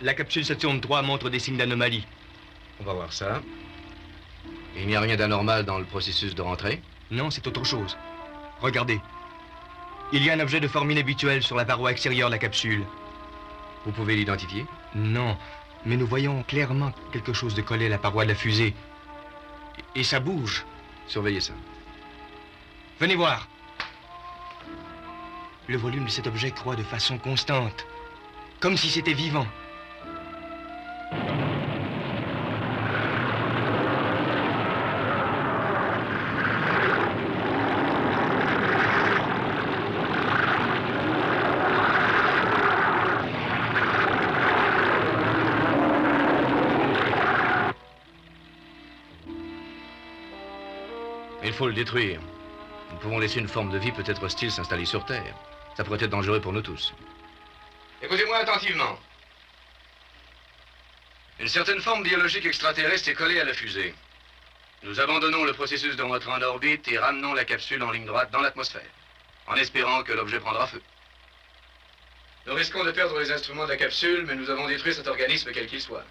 La capsule Saturne 3 montre des signes d'anomalie. On va voir ça. Il n'y a rien d'anormal dans le processus de rentrée? Non, c'est autre chose. Regardez. Il y a un objet de forme inhabituelle sur la paroi extérieure de la capsule. Vous pouvez l'identifier? Non, mais nous voyons clairement quelque chose de collé à la paroi de la fusée. Et ça bouge. Surveillez ça. Venez voir. Le volume de cet objet croît de façon constante, comme si c'était vivant. Il faut le détruire. Nous pouvons laisser une forme de vie peut-être hostile s'installer sur Terre. Ça pourrait être dangereux pour nous tous. Écoutez-moi attentivement. Une certaine forme biologique extraterrestre est collée à la fusée. Nous abandonnons le processus de rentrée en orbite et ramenons la capsule en ligne droite dans l'atmosphère, en espérant que l'objet prendra feu. Nous risquons de perdre les instruments de la capsule, mais nous avons détruit cet organisme quel qu'il soit.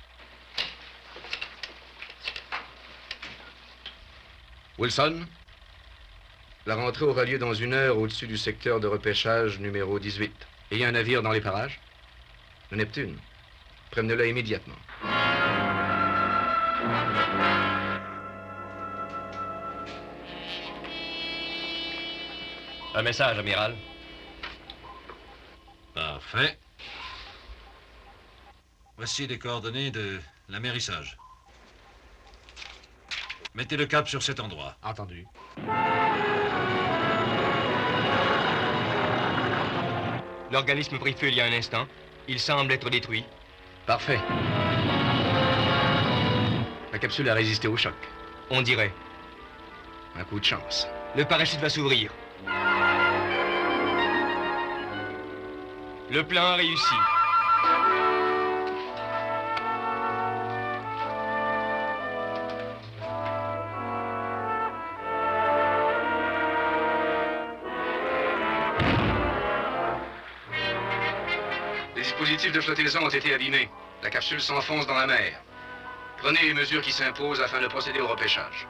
Wilson, la rentrée aura lieu dans 1 heure au-dessus du secteur de repêchage numéro 18. Et il y a un navire dans les parages? Le Neptune. Prévenez-le immédiatement. Un message, amiral. Parfait. Voici les coordonnées de l'amérissage. Mettez le cap sur cet endroit. Entendu. L'organisme prit feu il y a un instant. Il semble être détruit. Parfait. La capsule a résisté au choc. On dirait. Un coup de chance. Le parachute va s'ouvrir. Le plan a réussi. Les dispositifs de flottaison ont été abîmés. La capsule s'enfonce dans la mer. Prenez les mesures qui s'imposent afin de procéder au repêchage.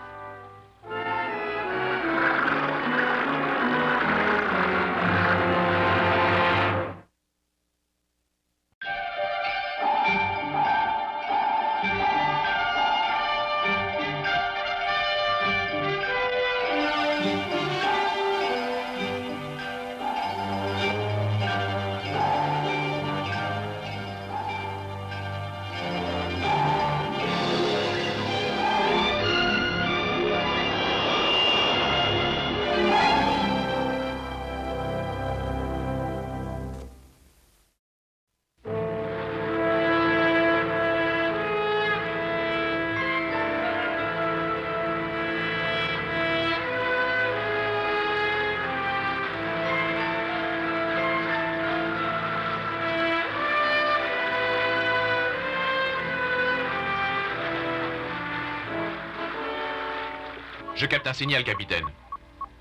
Je capte un signal, capitaine,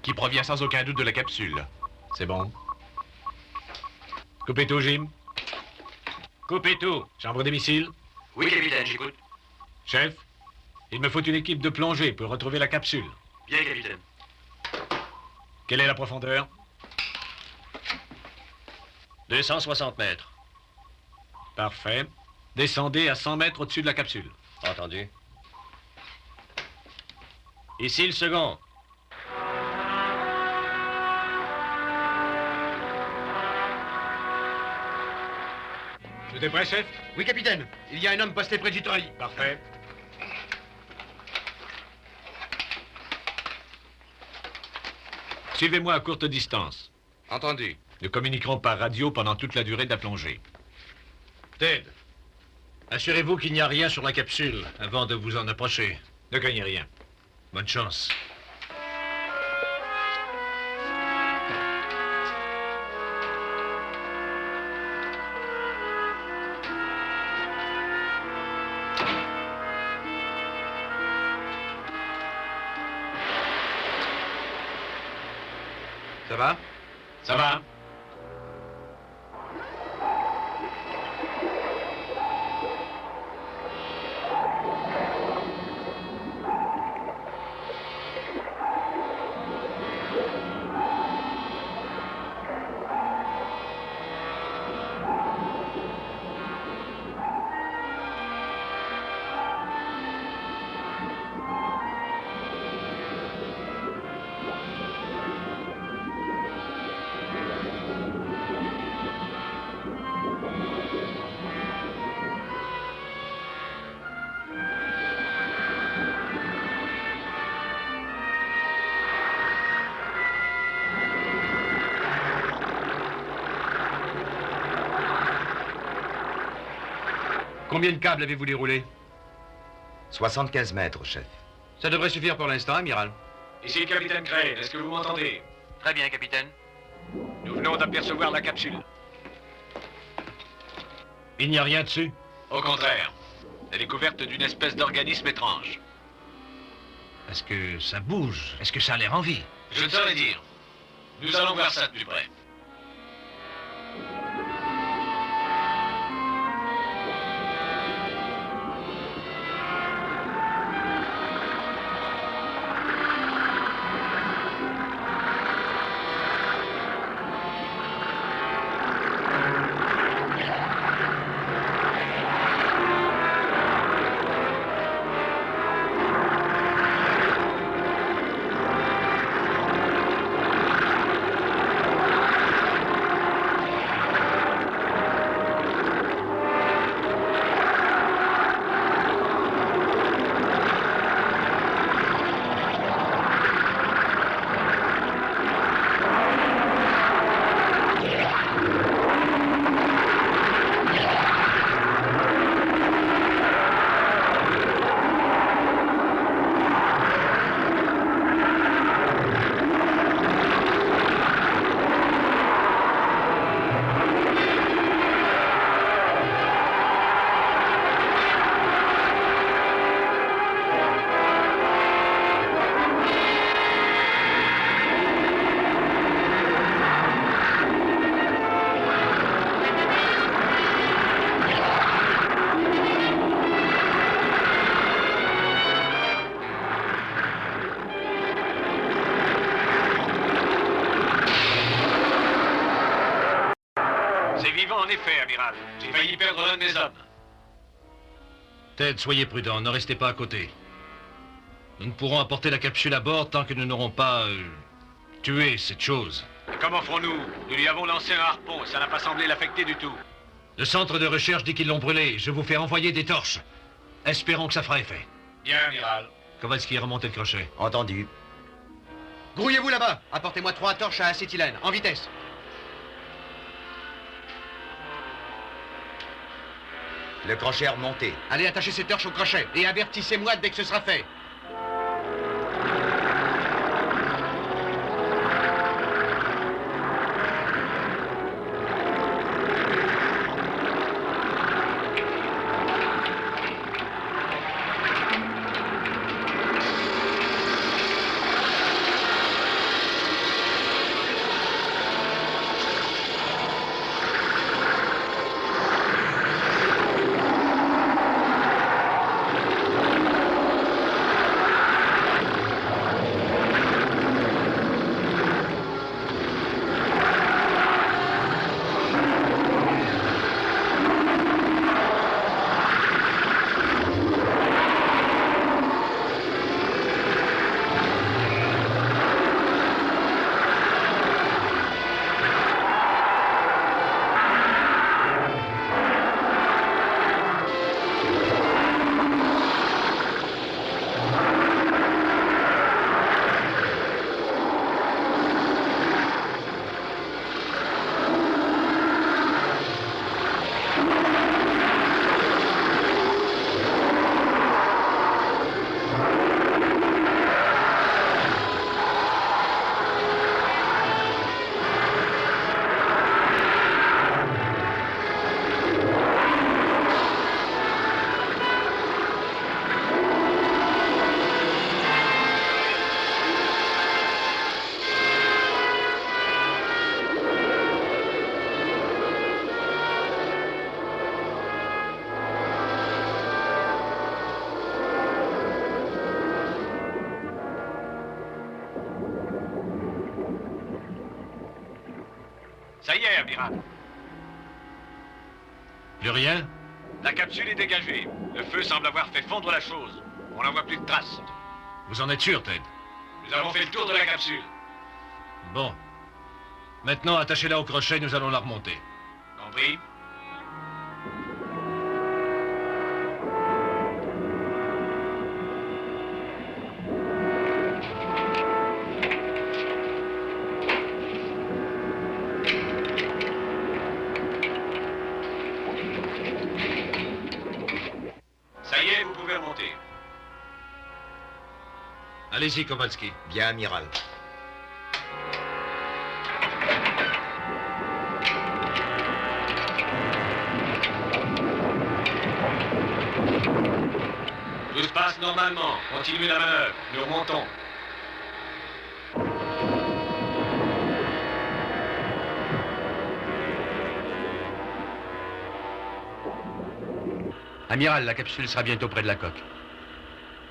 qui provient sans aucun doute de la capsule. C'est bon. Coupez tout, Jim. Coupez tout. Chambre des missiles. Oui, capitaine, j'écoute. Chef, il me faut une équipe de plongée pour retrouver la capsule. Bien, capitaine. Quelle est la profondeur? 260 mètres. Parfait. Descendez à 100 mètres au-dessus de la capsule. Entendu. Ici le second. Tout est prêt, chef? Oui, capitaine. Il y a un homme posté près du treuil. Parfait. Suivez-moi à courte distance. Entendu. Nous communiquerons par radio pendant toute la durée de la plongée. Ted, assurez-vous qu'il n'y a rien sur la capsule avant de vous en approcher. Ne craignez rien. Bonne chance. Ça va? Ça va? Combien de câbles avez-vous déroulés? 75 mètres, chef. Ça devrait suffire pour l'instant, amiral. Ici le capitaine Crane, est-ce que vous m'entendez? Très bien, capitaine. Nous venons d'apercevoir la capsule. Il n'y a rien dessus? Au contraire, la découverte d'une espèce d'organisme étrange. Est-ce que ça bouge? Est-ce que ça a l'air en vie? Je ne saurais dire. Nous allons voir ça de plus près. En effet, amiral. J'ai failli perdre l'un de mes hommes. Ted, soyez prudent, ne restez pas à côté. Nous ne pourrons apporter la capsule à bord tant que nous n'aurons pas tué cette chose. Et comment ferons-nous? Nous lui avons lancé un harpon et ça n'a pas semblé l'affecter du tout. Le centre de recherche dit qu'ils l'ont brûlé. Je vous fais envoyer des torches. Espérons que ça fera effet. Bien, amiral. Kowalski, remontez le crochet. Entendu. Grouillez-vous là-bas. Apportez-moi 3 torches à acétylène, en vitesse. Le crochet est remonté. Allez attacher ces torches au crochet et avertissez-moi dès que ce sera fait. Ça y est, amiral. Plus rien? La capsule est dégagée. Le feu semble avoir fait fondre la chose. On n'en voit plus de traces. Vous en êtes sûr, Ted? Nous avons fait le tour de la capsule. Bon. Maintenant, attachez-la au crochet, nous allons la remonter. Compris? pouvez remonter. Allez-y, Kowalski. Bien, amiral. Tout se passe normalement. Continuez la manœuvre. Nous remontons. Amiral, la capsule sera bientôt près de la coque.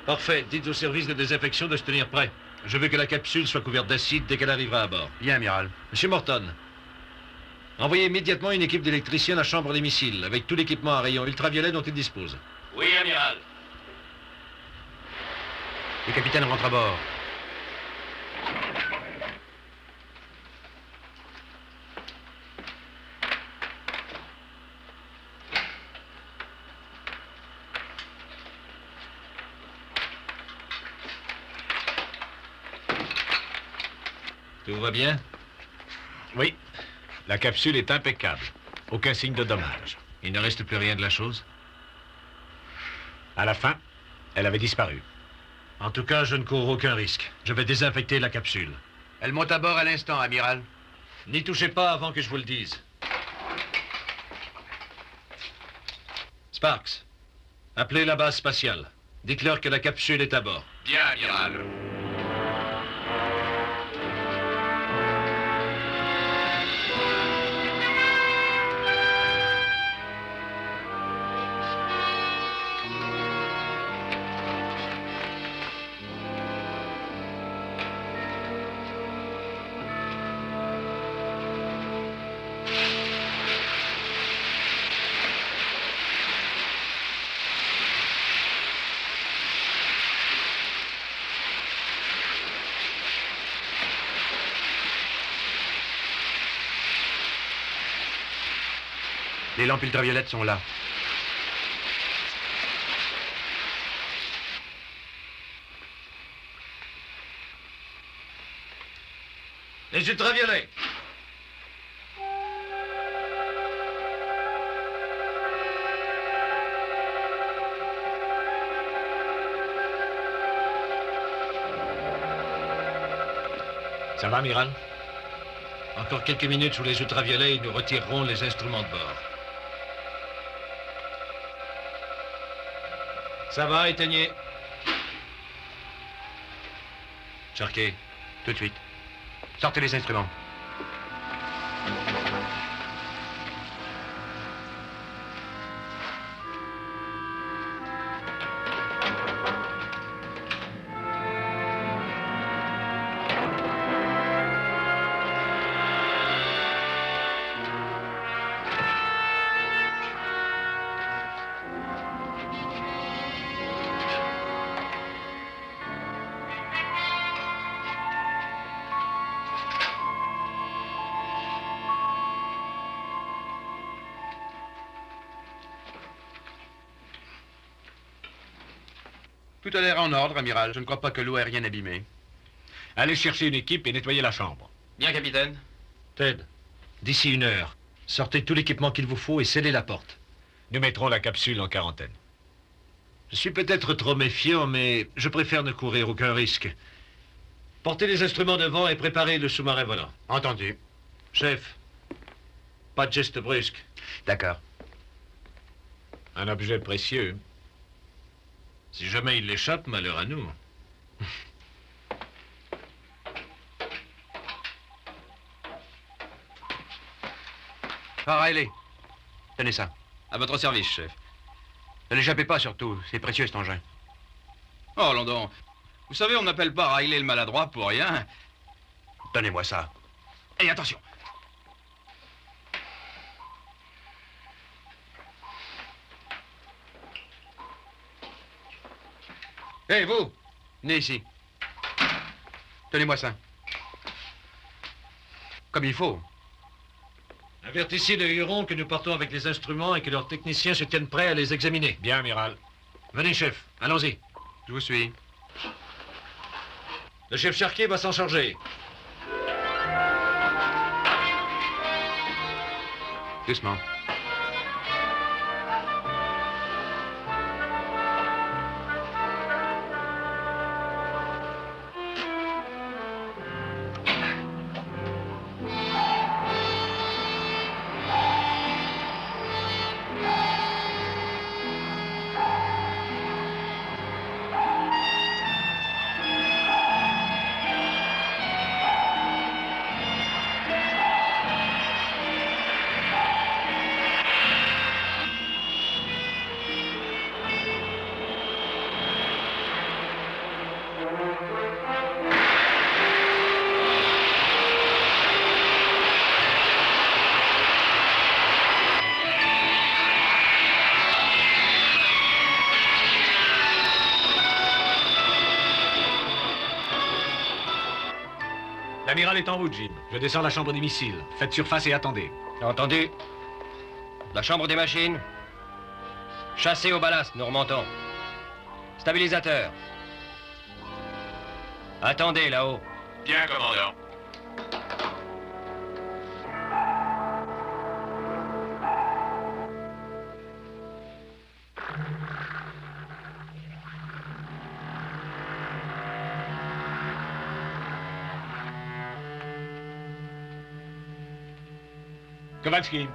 Parfait. Dites au service de désinfection de se tenir prêt. Je veux que la capsule soit couverte d'acide dès qu'elle arrivera à bord. Bien, amiral. Monsieur Morton, envoyez immédiatement une équipe d'électriciens à la chambre des missiles, avec tout l'équipement à rayons ultraviolets dont ils disposent. Oui, amiral. Le capitaine rentre à bord. Tout va bien? Oui. La capsule est impeccable. Aucun signe de dommage. Il ne reste plus rien de la chose? À la fin, elle avait disparu. En tout cas, je ne cours aucun risque. Je vais désinfecter la capsule. Elle monte à bord à l'instant, amiral. N'y touchez pas avant que je vous le dise. Sparks, appelez la base spatiale. Dites-leur que la capsule est à bord. Bien, amiral. Les lampes ultraviolettes sont là. Les ultraviolets. Ça va, amiral? Encore quelques minutes sous les ultraviolets et nous retirerons les instruments de bord. Ça va, éteignez. Sharkey. Tout de suite. Sortez les instruments. Tout a l'air en ordre, amiral. Je ne crois pas que l'eau ait rien abîmé. Allez chercher une équipe et nettoyer la chambre. Bien, capitaine. Ted, d'ici 1 heure, sortez tout l'équipement qu'il vous faut et scellez la porte. Nous mettrons la capsule en quarantaine. Je suis peut-être trop méfiant, mais je préfère ne courir aucun risque. Portez les instruments devant et préparez le sous-marin volant. Entendu. Chef, pas de geste brusque. D'accord. Un objet précieux. Si jamais il l'échappe, malheur à nous. Ah, Riley. Tenez ça. À votre service, chef. Ne l'échappez pas, surtout. C'est précieux, cet engin. Oh, Landon. Vous savez, on n'appelle pas Riley le maladroit pour rien. Donnez-moi ça. Et attention. Hé, vous! Venez ici. Tenez-moi ça. Comme il faut. Avertissez les Hurons que nous partons avec les instruments et que leurs techniciens se tiennent prêts à les examiner. Bien, amiral. Venez, chef. Allons-y. Je vous suis. Le chef Sharkey va s'en charger. Doucement. L'amiral est en route, Jim. Je descends la chambre des missiles. Faites surface et attendez. Entendu. La chambre des machines. Chassez au ballast, nous remontons. Stabilisateur. Attendez là-haut. Bien, commandant. Kowalski,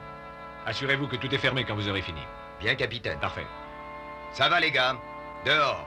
assurez-vous que tout est fermé quand vous aurez fini. Bien, capitaine. Parfait. Ça va, les gars. Dehors.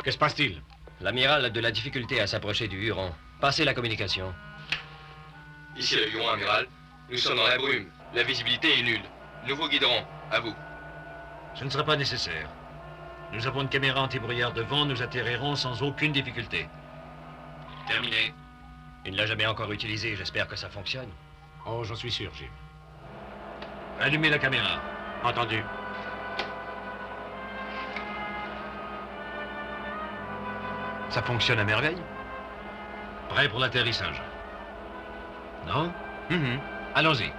Que se passe-t-il? L'amiral a de la difficulté à s'approcher du Huron. Passez la communication. Ici le Huron, amiral. Nous sommes dans la brume. La visibilité est nulle. Nous vous guiderons. À vous. Ce ne sera pas nécessaire. Nous avons une caméra anti-brouillard devant, nous atterrirons sans aucune difficulté. Terminé. Il ne l'a jamais encore utilisé, j'espère que ça fonctionne. Oh, j'en suis sûr, Jim. Allumez la caméra. Entendu. Ça fonctionne à merveille. Prêt pour l'atterrissage? Non? Allons-y.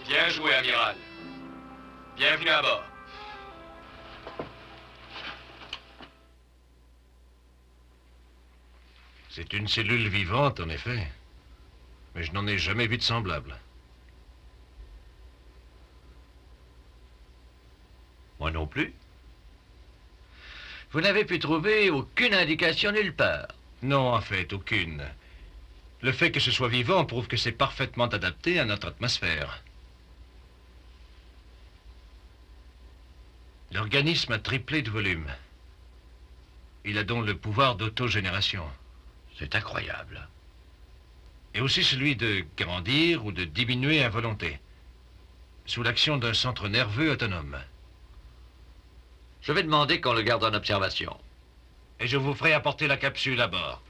Bien joué, amiral. Bienvenue à bord. C'est une cellule vivante, en effet. Mais je n'en ai jamais vu de semblable. Moi non plus. Vous n'avez pu trouver aucune indication nulle part. Non, en fait, aucune. Le fait que ce soit vivant prouve que c'est parfaitement adapté à notre atmosphère. L'organisme a triplé de volume. Il a donc le pouvoir d'autogénération. C'est incroyable. Et aussi celui de grandir ou de diminuer à volonté, sous l'action d'un centre nerveux autonome. Je vais demander qu'on le garde en observation. Et je vous ferai apporter la capsule à bord.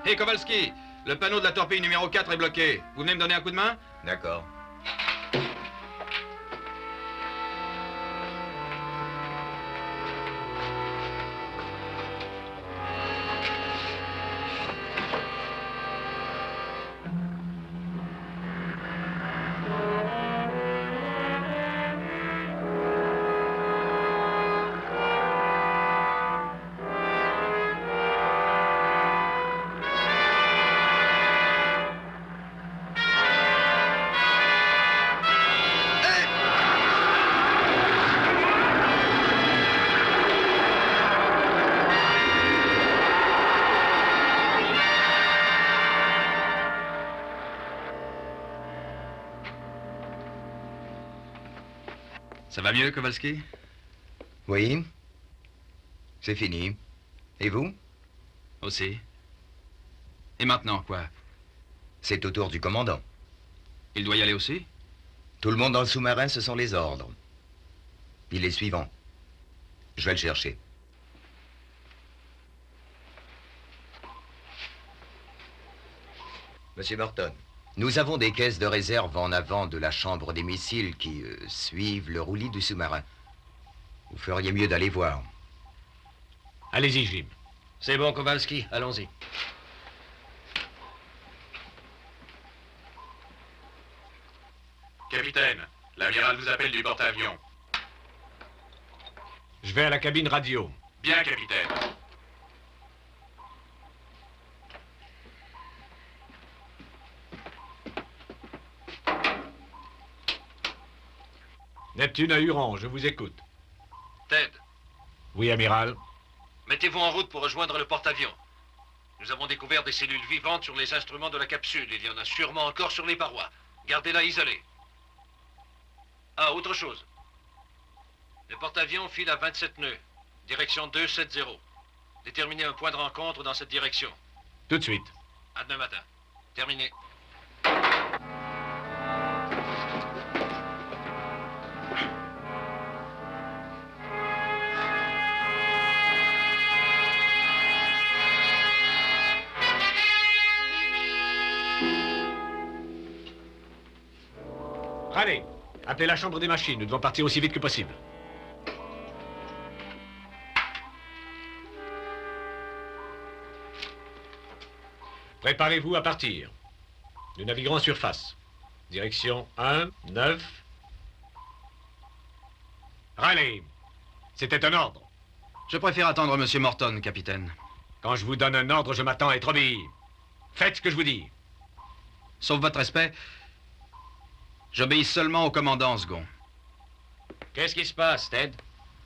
Hé, Kowalski, le panneau de la torpille numéro 4 est bloqué. Vous venez me donner un coup de main? D'accord. Ça va mieux, Kowalski? Oui. C'est fini. Et vous? Aussi. Et maintenant, quoi? C'est au tour du commandant. Il doit y aller aussi? Tout le monde dans le sous-marin, ce sont les ordres. Il est suivant. Je vais le chercher. Monsieur Morton, nous avons des caisses de réserve en avant de la chambre des missiles qui suivent le roulis du sous-marin. Vous feriez mieux d'aller voir. Allez-y, Jim. C'est bon, Kowalski, allons-y. Capitaine, l'amiral vous appelle du porte-avions. Je vais à la cabine radio. Bien, capitaine. Neptune à Huron, je vous écoute. Ted, Oui, amiral. mettez-vous en route pour rejoindre le porte-avions. Nous avons découvert des cellules vivantes sur les instruments de la capsule. Il y en a sûrement encore sur les parois. Gardez-la isolée. Ah, autre chose. Le porte-avions file à 27 nœuds. Direction 270. Déterminez un point de rencontre dans cette direction. Tout de suite. À demain matin. Terminé. Allez, appelez la chambre des machines. Nous devons partir aussi vite que possible. Préparez-vous à partir. Nous naviguerons en surface. Direction 1, 9. Raleigh, c'était un ordre. Je préfère attendre Monsieur Morton, capitaine. Quand je vous donne un ordre, je m'attends à être obéi. Faites ce que je vous dis. Sauf votre respect, j'obéis seulement au commandant, second. Qu'est-ce qui se passe, Ted?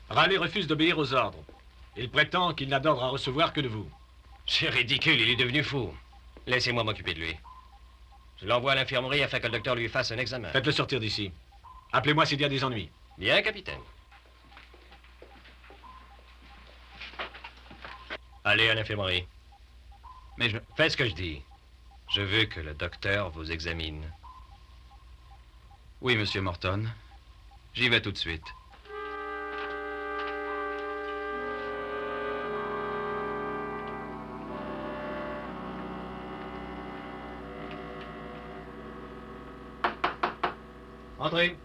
Raleigh refuse d'obéir aux ordres. Il prétend qu'il n'a d'ordre à recevoir que de vous. C'est ridicule, il est devenu fou. Laissez-moi m'occuper de lui. Je l'envoie à l'infirmerie afin que le docteur lui fasse un examen. Faites-le sortir d'ici. Appelez-moi s'il y a des ennuis. Bien, capitaine. Allez à l'infirmerie. Mais je... Faites ce que je dis. Je veux que le docteur vous examine. Oui, Monsieur Morton. J'y vais tout de suite. Entrez.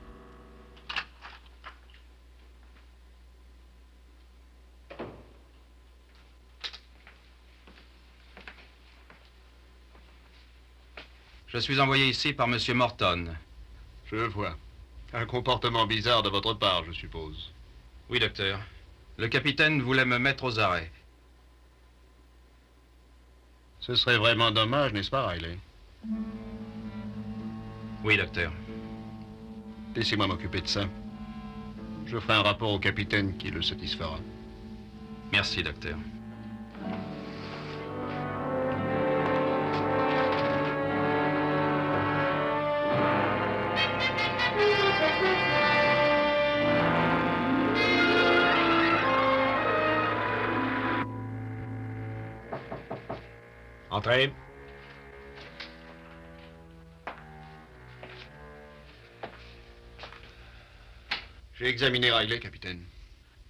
Je suis envoyé ici par Monsieur Morton. Je vois. Un comportement bizarre de votre part, je suppose. Oui, docteur. Le capitaine voulait me mettre aux arrêts. Ce serait vraiment dommage, n'est-ce pas, Riley? Oui, docteur. Laissez-moi m'occuper de ça. Je ferai un rapport au capitaine qui le satisfera. Merci, docteur. Entrez. J'ai examiné Riley, capitaine.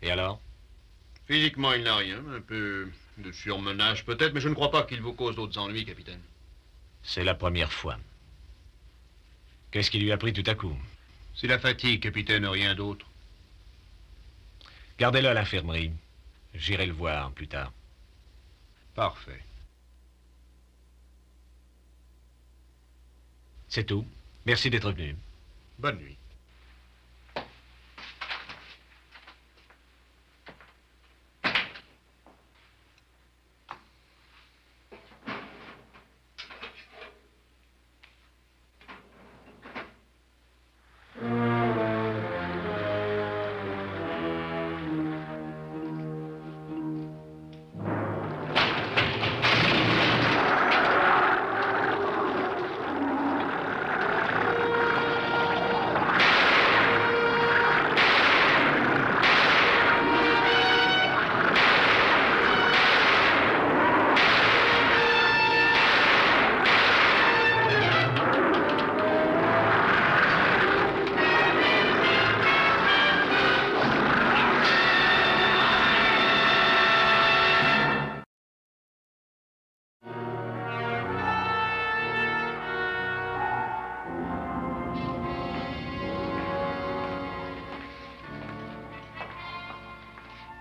Et alors? Physiquement, il n'a rien. Un peu de surmenage peut-être, mais je ne crois pas qu'il vous cause d'autres ennuis, capitaine. C'est la première fois. Qu'est-ce qui lui a pris tout à coup? C'est la fatigue, capitaine, rien d'autre. Gardez-le à l'infirmerie. J'irai le voir plus tard. Parfait. C'est tout. Merci d'être venu. Bonne nuit.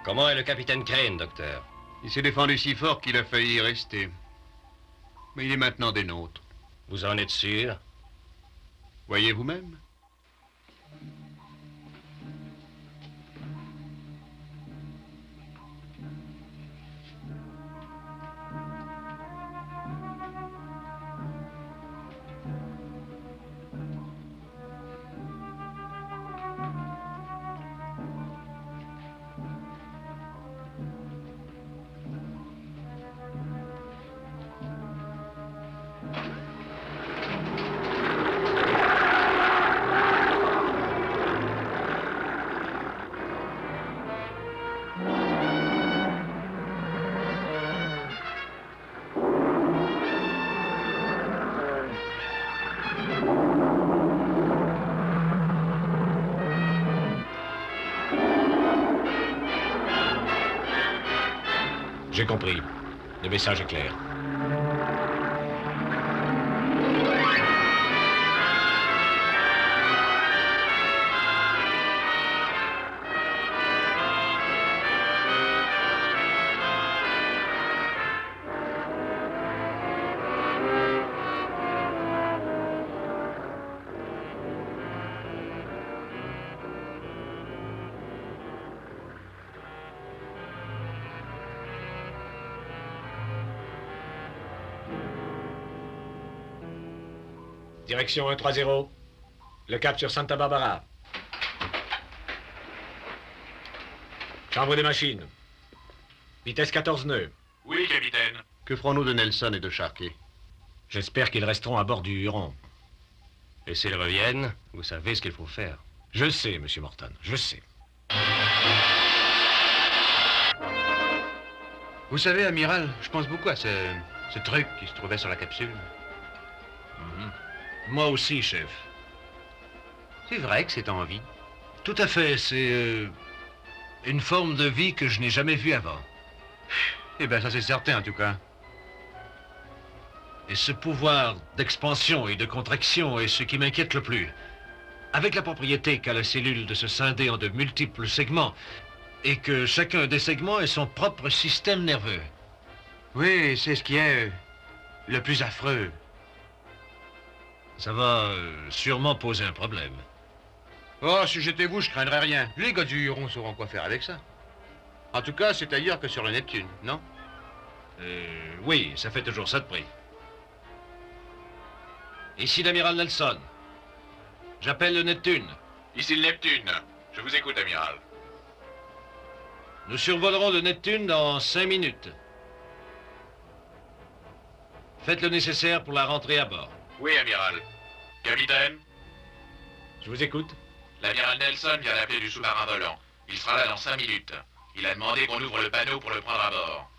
Comment est le capitaine Crane, docteur? Il s'est défendu si fort qu'il a failli y rester. Mais il est maintenant des nôtres. Vous en êtes sûr? Voyez vous-même. J'ai compris. Le message est clair. Direction 130. Le cap sur Santa Barbara. Chambre des machines. Vitesse 14 nœuds. Oui, capitaine. Que ferons-nous de Nelson et de Sharkey? J'espère qu'ils resteront à bord du Huron. Et s'ils reviennent, vous savez ce qu'il faut faire. Je sais, Monsieur Morton, je sais. Vous savez, amiral, je pense beaucoup à ce truc qui se trouvait sur la capsule. Moi aussi, chef. C'est vrai que c'est en vie. Tout à fait, c'est une forme de vie que je n'ai jamais vue avant. Eh bien, ça c'est certain, en tout cas. Et ce pouvoir d'expansion et de contraction est ce qui m'inquiète le plus. Avec la propriété qu'a la cellule de se scinder en de multiples segments, et que chacun des segments ait son propre système nerveux. Oui, c'est ce qui est le plus affreux. Ça va sûrement poser un problème. Oh, si j'étais vous, je craindrais rien. Les gars du Huron sauront quoi faire avec ça. En tout cas, c'est ailleurs que sur le Neptune, non? Oui, ça fait toujours ça de prix. Ici l'amiral Nelson. J'appelle le Neptune. Ici le Neptune. Je vous écoute, amiral. Nous survolerons le Neptune dans 5 minutes. Faites le nécessaire pour la rentrée à bord. Oui, amiral. Capitaine, Je vous écoute. l'amiral Nelson vient d'appeler du sous-marin volant. Il sera là dans 5 minutes. Il a demandé qu'on ouvre le panneau pour le prendre à bord.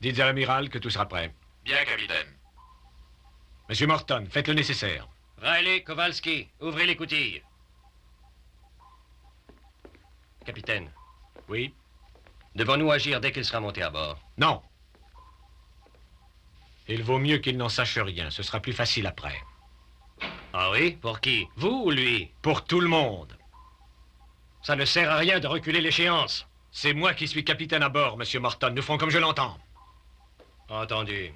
Dites à l'amiral que tout sera prêt. Bien, capitaine. Monsieur Morton, faites le nécessaire. Riley, Kowalski, ouvrez les coutilles. Capitaine, Oui? devons-nous agir dès qu'il sera monté à bord? Non. Il vaut mieux qu'il n'en sache rien. Ce sera plus facile après. Ah oui? Pour qui? Vous ou lui? Pour tout le monde. Ça ne sert à rien de reculer l'échéance. C'est moi qui suis capitaine à bord, Monsieur Morton. Nous ferons comme je l'entends. Entendu.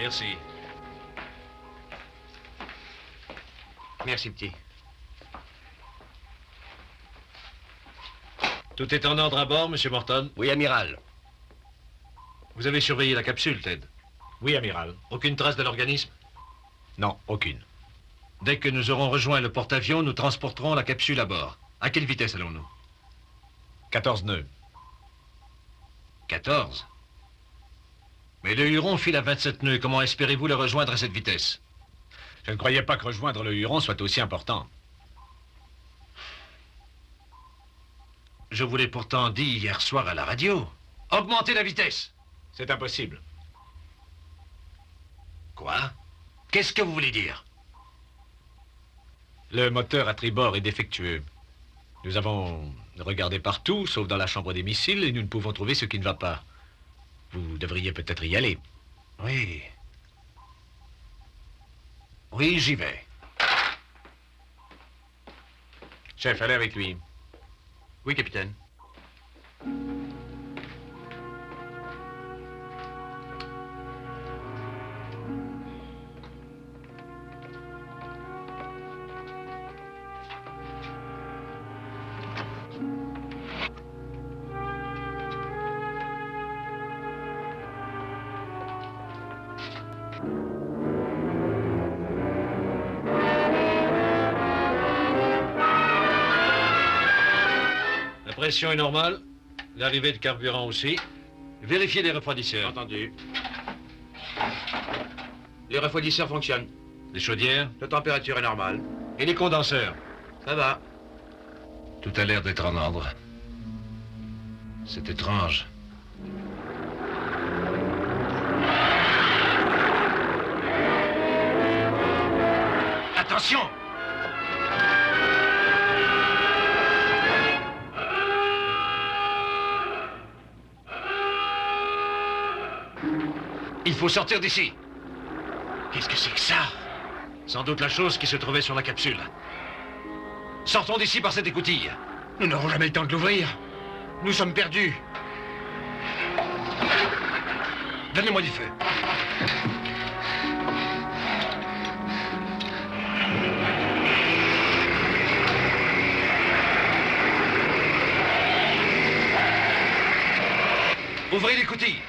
Merci. Merci, petit. Tout est en ordre à bord, Monsieur Morton? Oui, amiral. Vous avez surveillé la capsule, Ted? Oui, amiral. Aucune trace de l'organisme? Non, aucune. Dès que nous aurons rejoint le porte-avions, nous transporterons la capsule à bord. À quelle vitesse allons-nous? 14 nœuds. 14? Mais le Huron file à 27 nœuds. Comment espérez-vous le rejoindre à cette vitesse? Je ne croyais pas que rejoindre le Huron soit aussi important. Je vous l'ai pourtant dit hier soir à la radio. Augmentez la vitesse. C'est impossible. Quoi? Qu'est-ce que vous voulez dire? Le moteur à tribord est défectueux. Nous avons regardé partout, sauf dans la chambre des missiles, et nous ne pouvons trouver ce qui ne va pas. Vous devriez peut-être y aller. Oui. Oui, j'y vais. Chef, allez avec lui. Oui, capitaine. La pression est normale. L'arrivée de carburant aussi. Vérifiez les refroidisseurs. Entendu. Les refroidisseurs fonctionnent. Les chaudières. La température est normale. Et les condenseurs. Ça va. Tout a l'air d'être en ordre. C'est étrange. Attention! Il faut sortir d'ici. Qu'est-ce que c'est que ça? Sans doute la chose qui se trouvait sur la capsule. Sortons d'ici par cette écoutille. Nous n'aurons jamais le temps de l'ouvrir. Nous sommes perdus. Donnez-moi du feu. Ouvrez l'écoutille.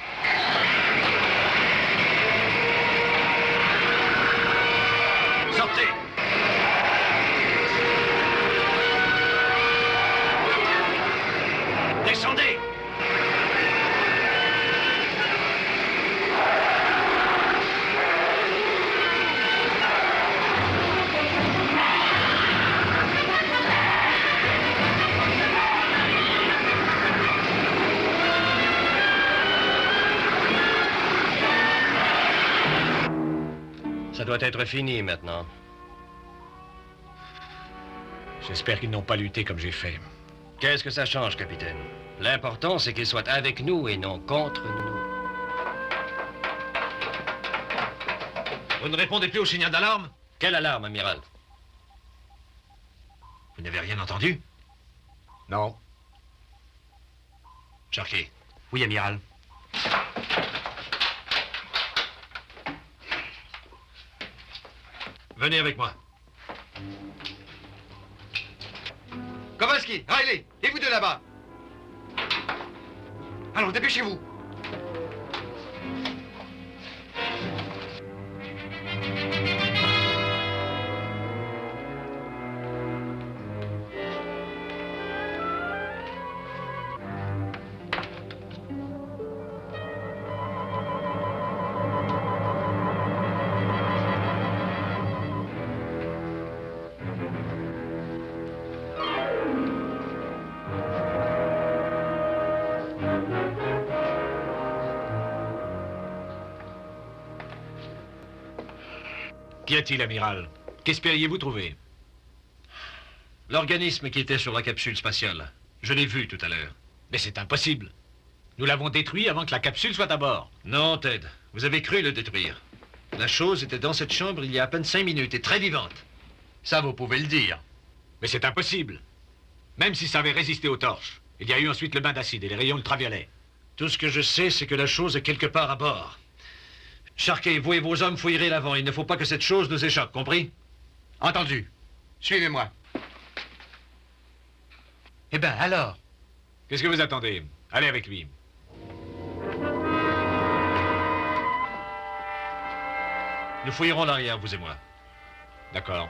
Sortez. Descendez. Ça doit être fini maintenant. J'espère qu'ils n'ont pas lutté comme j'ai fait. Qu'est-ce que ça change, capitaine? L'important, c'est qu'ils soient avec nous et non contre nous. Vous ne répondez plus au signal d'alarme? Quelle alarme, amiral? Vous n'avez rien entendu? Non. Sharkey. Oui, amiral. Venez avec moi. Kowalski, Riley, et vous deux là-bas. Allons, dépêchez-vous. Qu'y a-t-il, amiral? Qu'espériez-vous trouver? L'organisme qui était sur la capsule spatiale. Je l'ai vu tout à l'heure. Mais c'est impossible. Nous l'avons détruit avant que la capsule soit à bord. Non, Ted. Vous avez cru le détruire. La chose était dans cette chambre il y a à peine 5 minutes et très vivante. Ça, vous pouvez le dire. Mais c'est impossible. Même si ça avait résisté aux torches. Il y a eu ensuite le bain d'acide et les rayons ultraviolets. Tout ce que je sais, c'est que la chose est quelque part à bord. Sharkey, vous et vos hommes fouillerez l'avant. Il ne faut pas que cette chose nous échappe, compris? Entendu. Suivez-moi. Eh ben, alors? Qu'est-ce que vous attendez? Allez avec lui. Nous fouillerons l'arrière, vous et moi. D'accord.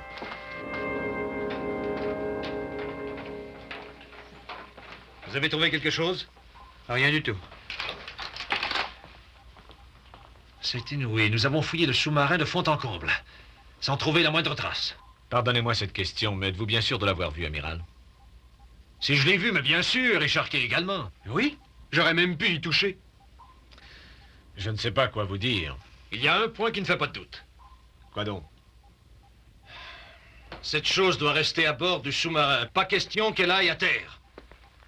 Vous avez trouvé quelque chose? Rien du tout. C'est inouï. Nous avons fouillé le sous-marin de fond en comble, sans trouver la moindre trace. Pardonnez-moi cette question, mais êtes-vous bien sûr de l'avoir vu, amiral? Si je l'ai vu, mais bien sûr, et Sharkey également. Oui, j'aurais même pu y toucher. Je ne sais pas quoi vous dire. Il y a un point qui ne fait pas de doute. Quoi donc? Cette chose doit rester à bord du sous-marin. Pas question qu'elle aille à terre.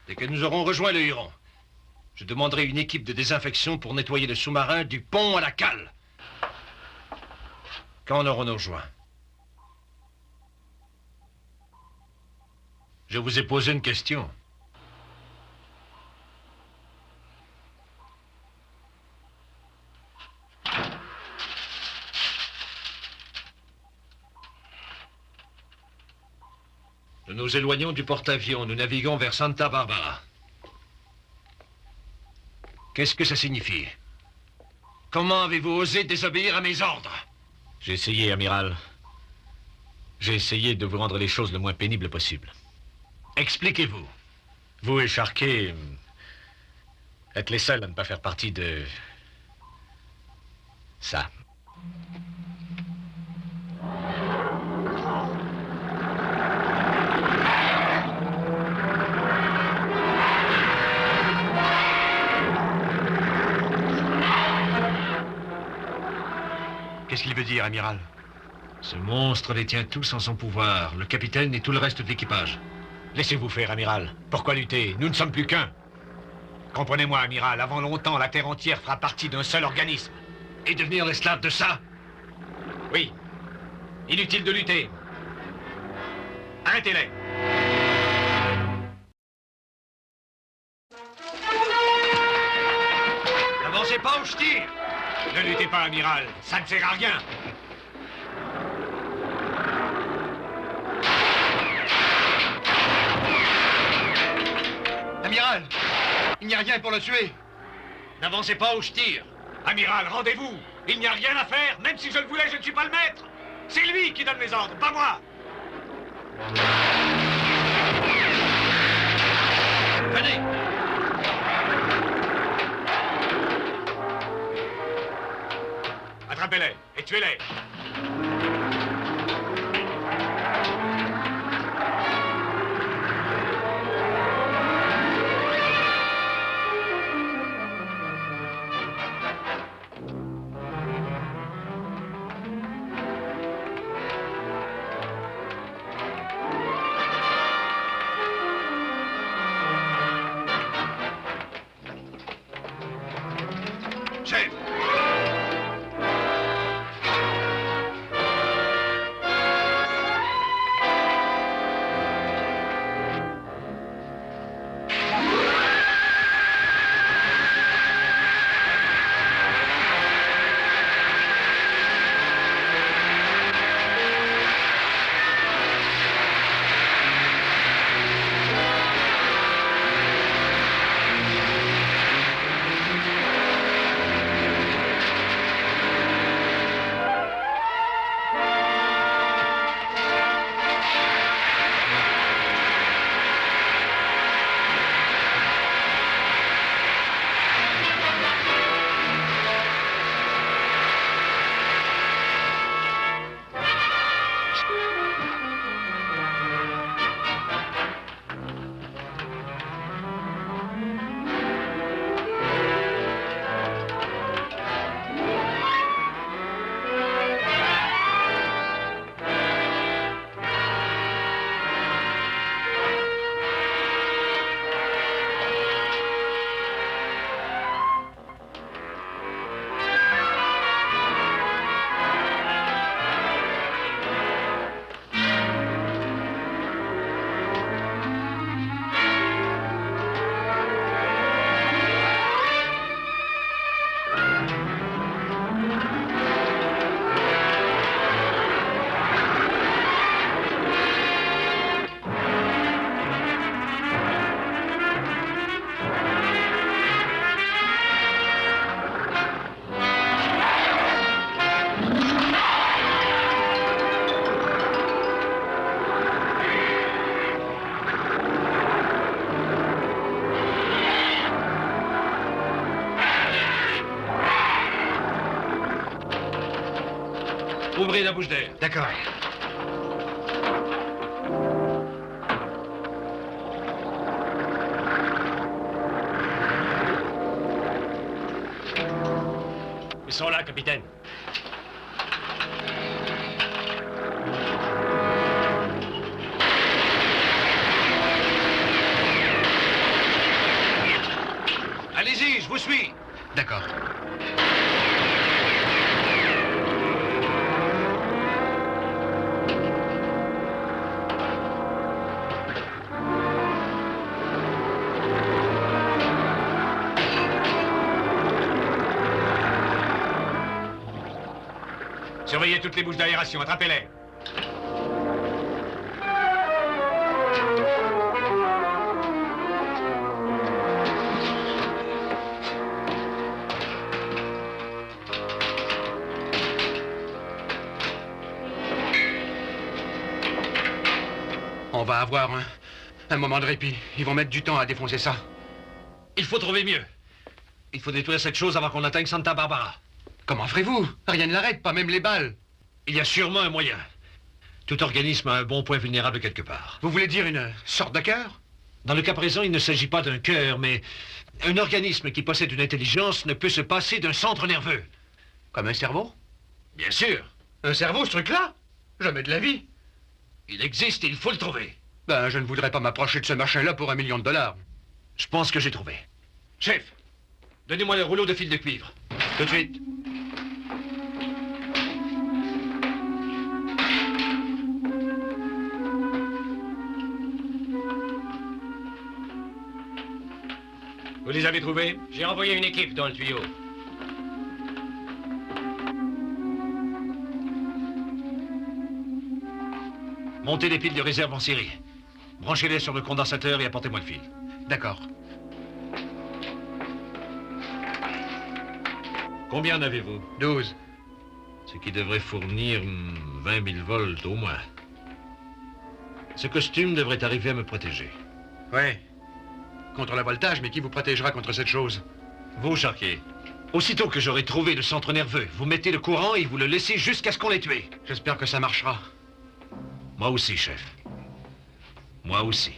Dès que nous aurons rejoint le Huron, je demanderai une équipe de désinfection pour nettoyer le sous-marin du pont à la cale. Quand aurons-nous rejoint? Je vous ai posé une question. Nous nous éloignons du porte-avions. Nous naviguons vers Santa Barbara. Qu'est-ce que ça signifie? Comment avez-vous osé désobéir à mes ordres? J'ai essayé, amiral. J'ai essayé de vous rendre les choses le moins pénibles possible. Expliquez-vous. Vous et Sharkey êtes les seuls à ne pas faire partie de... ça. Qu'est-ce qu'il veut dire, amiral? Ce monstre les tient tous en son pouvoir, le capitaine et tout le reste de l'équipage. Laissez-vous faire, amiral. Pourquoi lutter? Nous ne sommes plus qu'un. Comprenez-moi, amiral, avant longtemps, la Terre entière fera partie d'un seul organisme. Et devenir l'esclave de ça? Oui. Inutile de lutter. Arrêtez-les. N'avancez pas ou je tire! Ne luttez pas, amiral. Ça ne sert à rien. Amiral, il n'y a rien pour le tuer. N'avancez pas ou je tire! Amiral, rendez-vous. Il n'y a rien à faire. Même si je le voulais, je ne suis pas le maître. C'est lui qui donne les ordres, pas moi. Venez! Attrapez-les et tuez-les. Chef! Surveillez la bouche d'air. D'accord. Ils sont là, capitaine. Allez-y, je vous suis. D'accord. Surveillez toutes les bouches d'aération, attrapez-les. On va avoir un moment de répit. Ils vont mettre du temps à défoncer ça. Il faut trouver mieux. Il faut détruire cette chose avant qu'on atteigne Santa Barbara. Comment ferez-vous? Rien ne l'arrête, pas même les balles. Il y a sûrement un moyen. Tout organisme a un bon point vulnérable quelque part. Vous voulez dire une sorte de cœur? Dans le cas présent, il ne s'agit pas d'un cœur, mais un organisme qui possède une intelligence ne peut se passer d'un centre nerveux. Comme un cerveau? Bien sûr. Un cerveau, ce truc-là? Jamais de la vie. Il existe et il faut le trouver. Ben, je ne voudrais pas m'approcher de ce machin-là pour $1 million. Je pense que j'ai trouvé. Chef, donnez-moi le rouleau de fil de cuivre. Tout de suite. Vous les avez trouvés? J'ai envoyé une équipe dans le tuyau. Montez les piles de réserve en série. Branchez-les sur le condensateur et apportez-moi le fil. D'accord. Combien en avez-vous? 12. Ce qui devrait fournir 20 000 volts au moins. Ce costume devrait arriver à me protéger. Ouais. Contre le voltage, mais qui vous protégera contre cette chose? Vous, Charquier. Aussitôt que j'aurai trouvé le centre nerveux, vous mettez le courant et vous le laissez jusqu'à ce qu'on l'ait tué. J'espère que ça marchera. Moi aussi, chef. Moi aussi.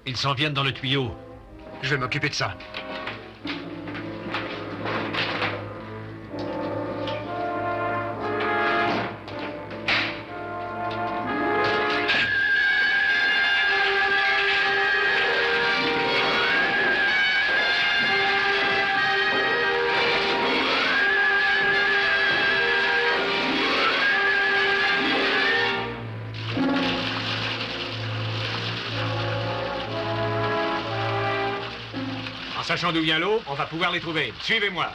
Ils s'en viennent dans le tuyau. Je vais m'occuper de ça. En sachant d'où vient l'eau, on va pouvoir les trouver. Suivez-moi.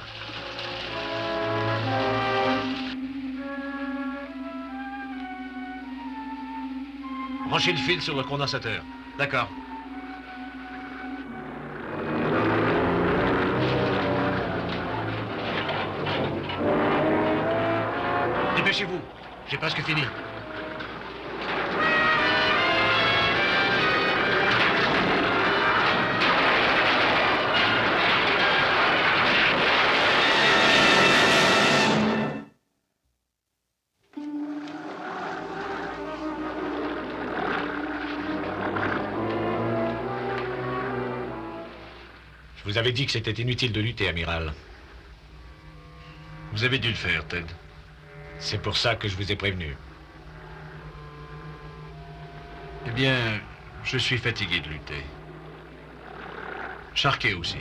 Branchez le fil sur le condensateur. D'accord. Dépêchez-vous. J'ai presque fini. Je vous avais dit que c'était inutile de lutter, amiral. Vous avez dû le faire, Ted. C'est pour ça que je vous ai prévenu. Eh bien, je suis fatigué de lutter. Charquet aussi.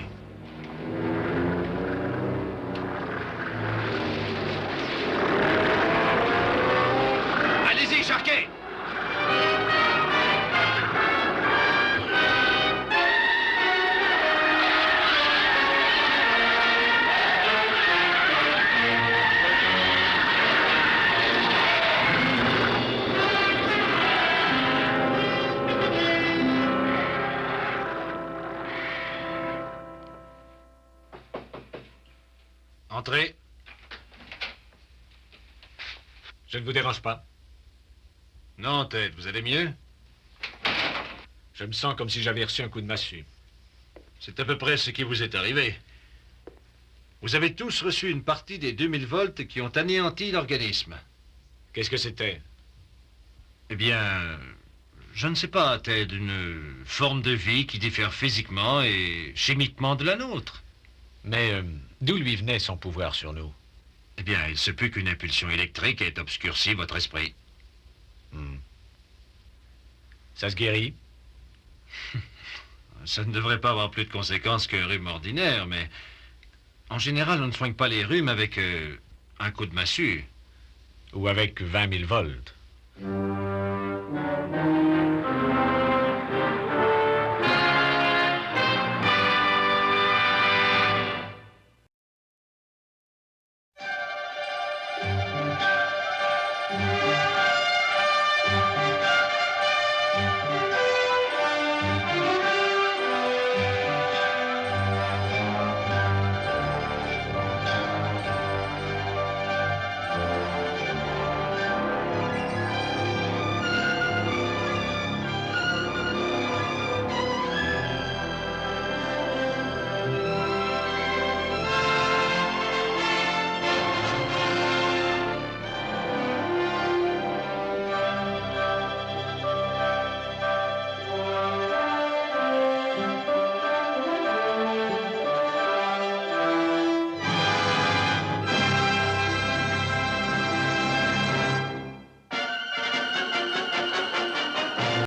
Allez-y, Charquet! Entrez. Je ne vous dérange pas. Non, Ted, vous allez mieux? Je me sens comme si j'avais reçu un coup de massue. C'est à peu près ce qui vous est arrivé. Vous avez tous reçu une partie des 2000 volts qui ont anéanti l'organisme. Qu'est-ce que c'était? Eh bien, je ne sais pas, telle une forme de vie qui diffère physiquement et chimiquement de la nôtre. Mais d'où lui venait son pouvoir sur nous? Eh bien, il se peut qu'une impulsion électrique ait obscurci votre esprit. Ça se guérit? Ça ne devrait pas avoir plus de conséquences qu'un rhume ordinaire, mais en général, on ne soigne pas les rhumes avec un coup de massue. Ou avec 20 000 volts?